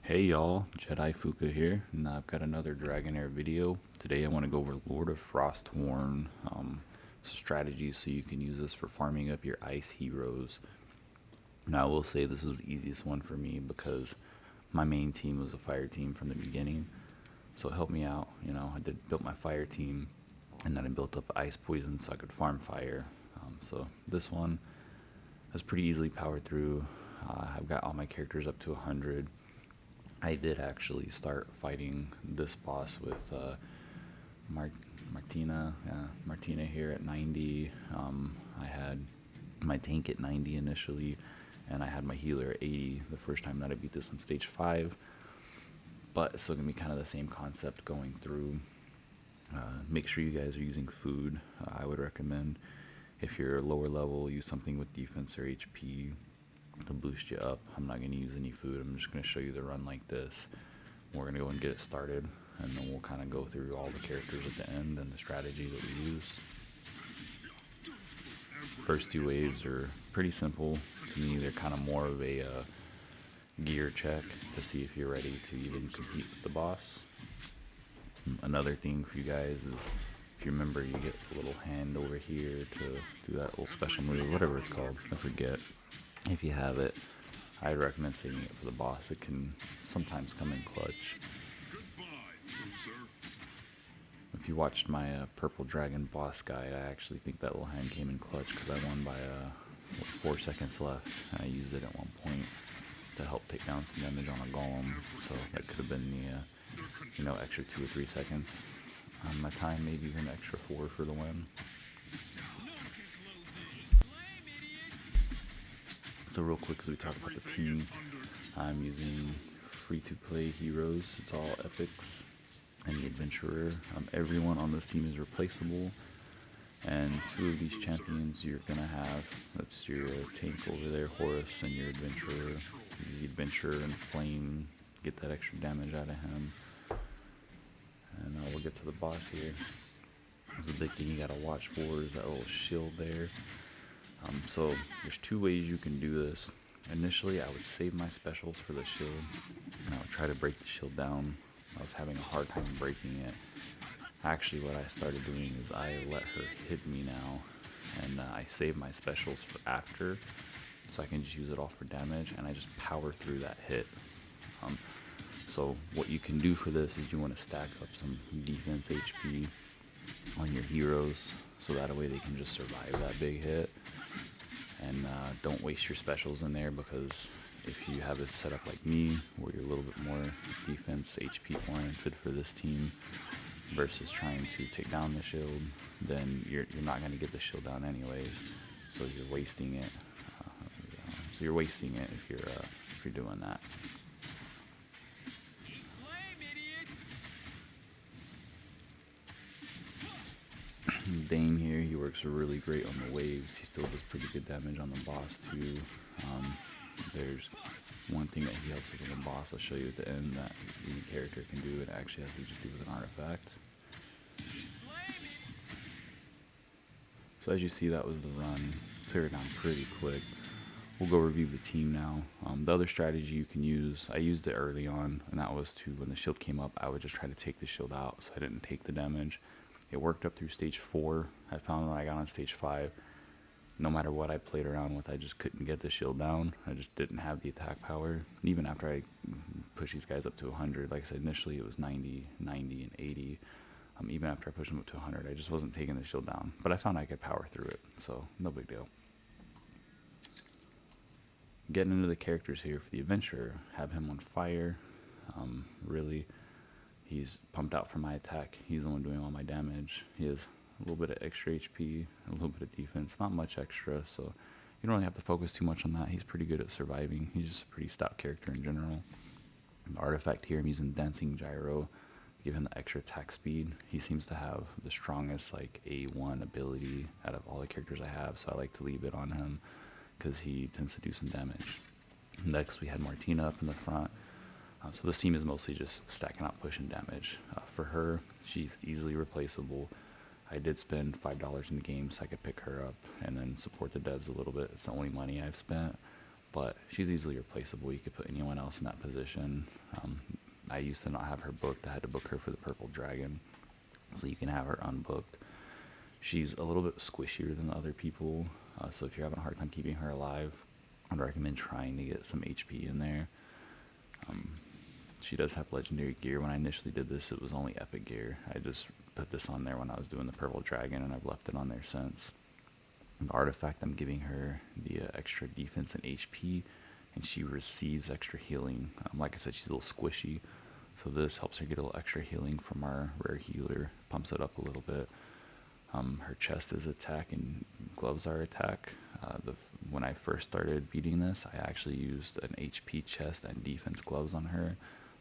Hey y'all, Jedi Fuka here, and I've got another Dragonheir video. Today I want to go over Lord of Frosthorn strategies so you can use this for farming up your ice heroes. Now I will say this was the easiest one for me because my main team was a fire team from the beginning, so it helped me out. I built my fire team, and then I built up ice poison so I could farm fire. So this one was pretty easily powered through. I've got all my characters up to 100. I did actually start fighting this boss with Martina here at 90. I had my tank at 90 initially, and I had my healer at 80 the first time that I beat this on stage 5. But it's still going to be kind of the same concept going through. Make sure you guys are using food. I would recommend, if you're lower level, use something with defense or HP to boost you up. I'm not going to use any food. I'm just going to show you the run like this. We're going to go and get it started, and then we'll kind of go through all the characters at the end and the strategy that we use. First two waves are pretty simple. To me, they're kind of more of a gear check to see if you're ready to even compete with the boss. Another thing for you guys is, if you remember, you get a little hand over here to do that little special move, whatever it's called, I forget. If you have it, I'd recommend saving it for the boss. It can sometimes come in clutch. If you watched my purple dragon boss guide, I actually think that little hand came in clutch because I won by 4 seconds left, and I used it at one point to help take down some damage on a golem. So that could have been the extra 2 or 3 seconds on my time, maybe even extra 4 for the win. So real quick, as we talk about the team, I'm using free-to-play heroes. It's all epics and the adventurer. Everyone on this team is replaceable, and 2 of these champions you're gonna have. That's your tank over there, Horus, and your adventurer. Use the adventurer and flame, get that extra damage out of him. And we'll get to the boss here. There's a big thing you gotta watch for is that little shield there. So there's 2 ways you can do this. Initially, I would save my specials for the shield, and I would try to break the shield down. I was having a hard time breaking it. Actually, what I started doing is I let her hit me now, and I save my specials for after, so I can just use it all for damage, and I just power through that hit. So what you can do for this is you want to stack up some defense HP on your heroes, so that way they can just survive that big hit. And don't waste your specials in there, because if you have it set up like me, where you're a little bit more defense HP oriented for this team versus trying to take down the shield, then you're not going to get the shield down anyways, so you're wasting it. So you're wasting it if you're doing that. Dane here, he works really great on the waves. He still does pretty good damage on the boss too. There's one thing that he helps with on the boss, I'll show you at the end, that any character can do. It actually has to just do with an artifact. So as you see, that was the run. Clear it down pretty quick. We'll go review the team now. The other strategy you can use, I used it early on, and that was to, when the shield came up, I would just try to take the shield out so I didn't take the damage. It worked up through stage 4. I found when I got on stage 5, no matter what I played around with, I just couldn't get the shield down. I just didn't have the attack power. Even after I pushed these guys up to 100, like I said, initially it was 90, 90, and 80. Even after I pushed them up to 100, I just wasn't taking the shield down. But I found I could power through it, so no big deal. Getting into the characters here for the adventurer, have him on fire. Really, he's pumped out for my attack. He's the one doing all my damage. He has a little bit of extra HP, a little bit of defense, not much extra, so you don't really have to focus too much on that. He's pretty good at surviving. He's just a pretty stout character in general. The artifact here, I'm using Dancing Gyro to give him the extra attack speed. He seems to have the strongest like A1 ability out of all the characters I have, so I like to leave it on him because he tends to do some damage. Next, we had Martina up in the front. So this team is mostly just stacking out, pushing damage. For her, she's easily replaceable. I did spend $5 in the game so I could pick her up and then support the devs a little bit. It's the only money I've spent. but she's easily replaceable. You could put anyone else in that position. I used to not have her booked. I had to book her for the purple dragon, so you can have her unbooked. She's a little bit squishier than the other people, so if you're having a hard time keeping her alive, I'd recommend trying to get some HP in there. She does have legendary gear. When I initially did this, it was only epic gear. I just put this on there when I was doing the purple dragon, and I've left it on there since. The artifact, I'm giving her the extra defense and HP, and she receives extra healing. Like I said, she's a little squishy, so this helps her get a little extra healing from our rare healer, pumps it up a little bit. Her chest is attack and gloves are attack. When I first started beating this, I actually used an HP chest and defense gloves on her,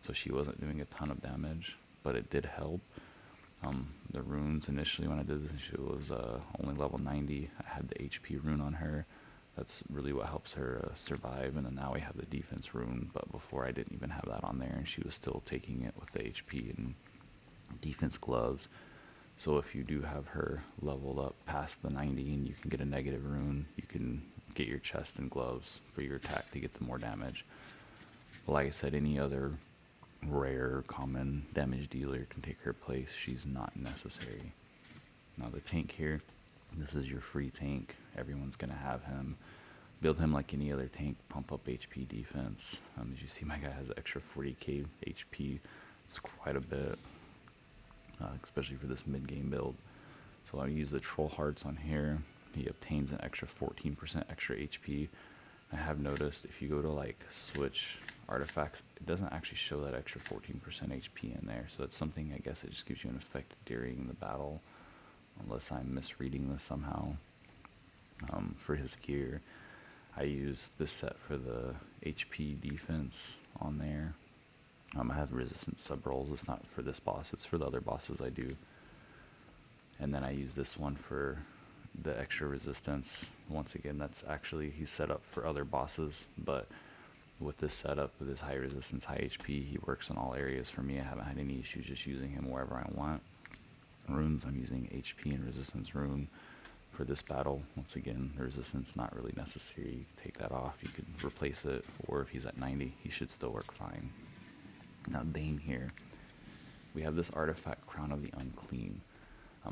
so she wasn't doing a ton of damage, but it did help. The runes, initially when I did this, she was only level 90. I had the HP rune on her. That's really what helps her survive, and then now we have the defense rune, but before I didn't even have that on there, and she was still taking it with the HP and defense gloves. So if you do have her leveled up past the 90 and you can get a negative rune, you can get your chest and gloves for your attack to get the more damage. But like I said, any other rare common damage dealer can take her place. She's not necessary. Now the tank here, this is your free tank. Everyone's going to have him. Build him like any other tank, pump up HP defense. As you see, my guy has extra 40k HP. It's quite a bit. Especially for this mid-game build. So I use the troll hearts on here. He obtains an extra 14% extra HP. I have noticed if you go to like switch artifacts, it doesn't actually show that extra 14% HP in there. So that's something, I guess it just gives you an effect during the battle, unless I'm misreading this somehow. For his gear, I use this set for the HP defense on there. I have resistance sub rolls. It's not for this boss, it's for the other bosses I do. And then I use this one for the extra resistance. Once again, that's actually, he's set up for other bosses, but with this setup, with his high resistance, high HP, he works in all areas for me. I haven't had any issues just using him wherever I want. Runes, I'm using HP and resistance rune for this battle. Once again, the resistance not really necessary. You can take that off, you could replace it, or if he's at 90, he should still work fine. Now Dane here, we have this artifact, Crown of the Unclean.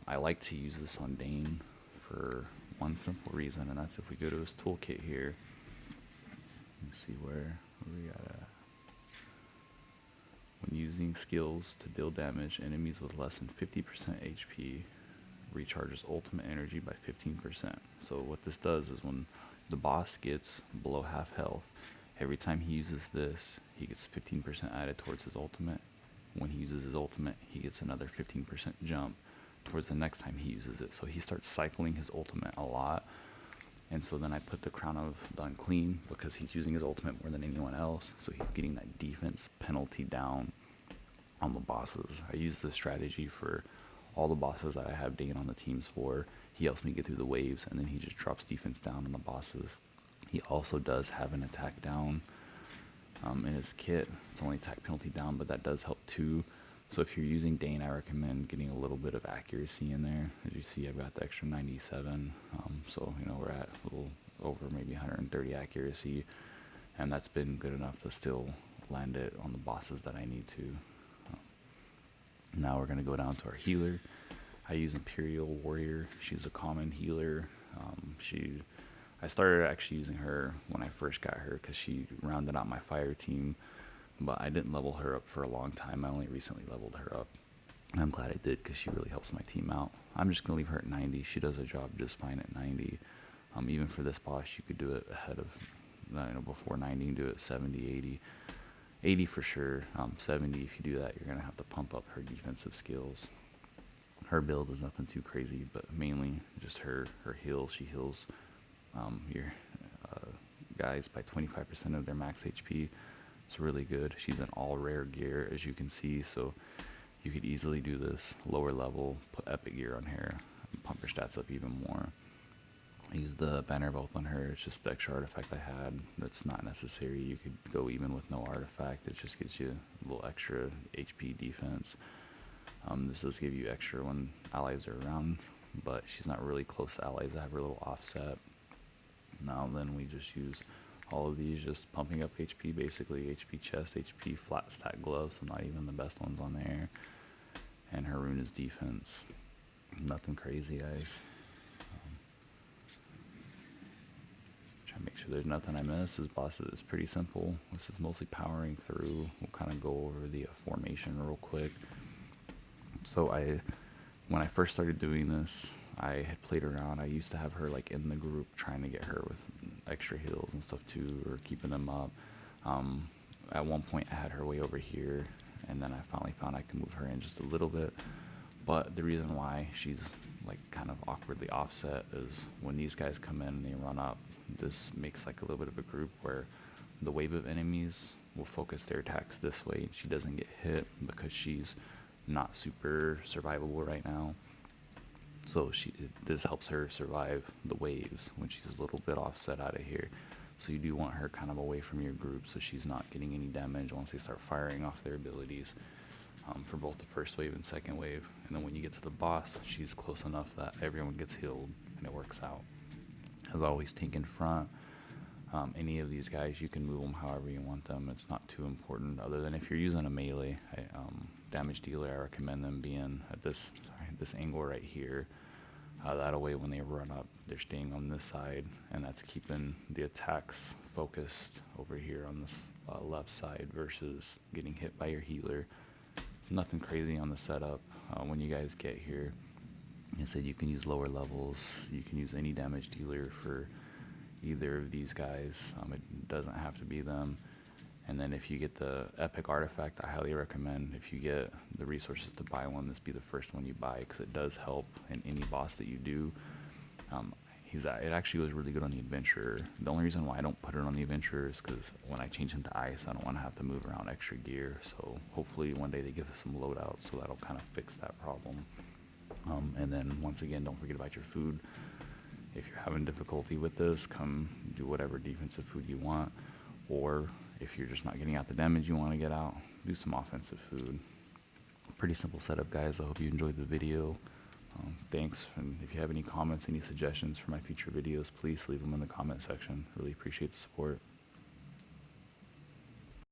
I like to use this on Dane for one simple reason, and that's if we go to his toolkit here. Let me see where we got at. When using skills to deal damage, enemies with less than 50% HP recharges ultimate energy by 15%. So what this does is when the boss gets below half health, every time he uses this, he gets 15% added towards his ultimate. When he uses his ultimate, he gets another 15% jump towards the next time he uses it. So he starts cycling his ultimate a lot. And so then I put the Crown of the Unclean because he's using his ultimate more than anyone else. So he's getting that defense penalty down on the bosses. I use this strategy for all the bosses that I have Dane on the teams for. He helps me get through the waves, and then he just drops defense down on the bosses. He also does have an attack down in his kit. It's only attack penalty down, but that does help too. So if you're using Dane, I recommend getting a little bit of accuracy in there. As you see, I've got the extra 97. So, you know, we're at a little over maybe 130 accuracy. And that's been good enough to still land it on the bosses that I need to. Now we're going to go down to our healer. I use Imperial Warrior. She's a common healer. I started actually using her when I first got her because she rounded out my fire team, but I didn't level her up for a long time. I only recently leveled her up. And I'm glad I did because she really helps my team out. I'm just going to leave her at 90. She does her job just fine at 90. Even for this boss, you could do it ahead of, before 90, you can do it 70, 80. 80 for sure. 70, if you do that, you're going to have to pump up her defensive skills. Her build is nothing too crazy, but mainly just her heal. She heals your guys by 25% of their max HP. It's really good. She's in all rare gear, as you can see, so you could easily do this lower level, put epic gear on her, and pump her stats up even more. I used the banner of oath on her. It's just the extra artifact I had. That's not necessary. You could go even with no artifact. It just gives you a little extra HP defense. This does give you extra when allies are around, but she's not really close to allies. I have her a little offset. Now then we just use All of these just pumping up HP, basically HP chest, HP flat stack gloves, so not even the best ones on there. And her rune is defense. Nothing crazy, guys. Try to make sure there's nothing I miss. This boss is pretty simple. This is mostly powering through. We'll kind of go over the formation real quick. So when I first started doing this, I had played around. I used to have her like in the group, trying to get her with extra heals and stuff too, or keeping them up. At one point I had her way over here, and then I finally found I could move her in just a little bit. But the reason why she's like kind of awkwardly offset is when these guys come in and they run up, this makes like a little bit of a group where the wave of enemies will focus their attacks this way, and she doesn't get hit because she's not super survivable right now. So this helps her survive the waves when she's a little bit offset out of here. So you do want her kind of away from your group so she's not getting any damage once they start firing off their abilities, for both the first wave and second wave. And then when you get to the boss, she's close enough that everyone gets healed and it works out. As always, tank in front. Any of these guys, you can move them however you want them. It's not too important, other than if you're using a melee damage dealer, I recommend them being at this angle right here. That way when they run up, they're staying on this side, and that's keeping the attacks focused over here on this left side versus getting hit by your healer. So nothing crazy on the setup. When you guys get here, like I said, you can use lower levels. You can use any damage dealer for either of these guys. It doesn't have to be them. And then if you get the epic artifact, I highly recommend, if you get the resources to buy one, this be the first one you buy, because it does help in any boss that you do. It actually was really good on the adventurer. The only reason why I don't put it on the adventurer is because when I change him to ice, I don't want to have to move around extra gear. So hopefully one day they give us some loadouts, so that'll kind of fix that problem. And then once again, don't forget about your food. If you're having difficulty with this, come do whatever defensive food you want, or if you're just not getting out the damage you want to get out, do some offensive food. Pretty simple setup, guys. I hope you enjoyed the video. Thanks, and if you have any comments, any suggestions for my future videos, please leave them in the comment section. Really appreciate the support.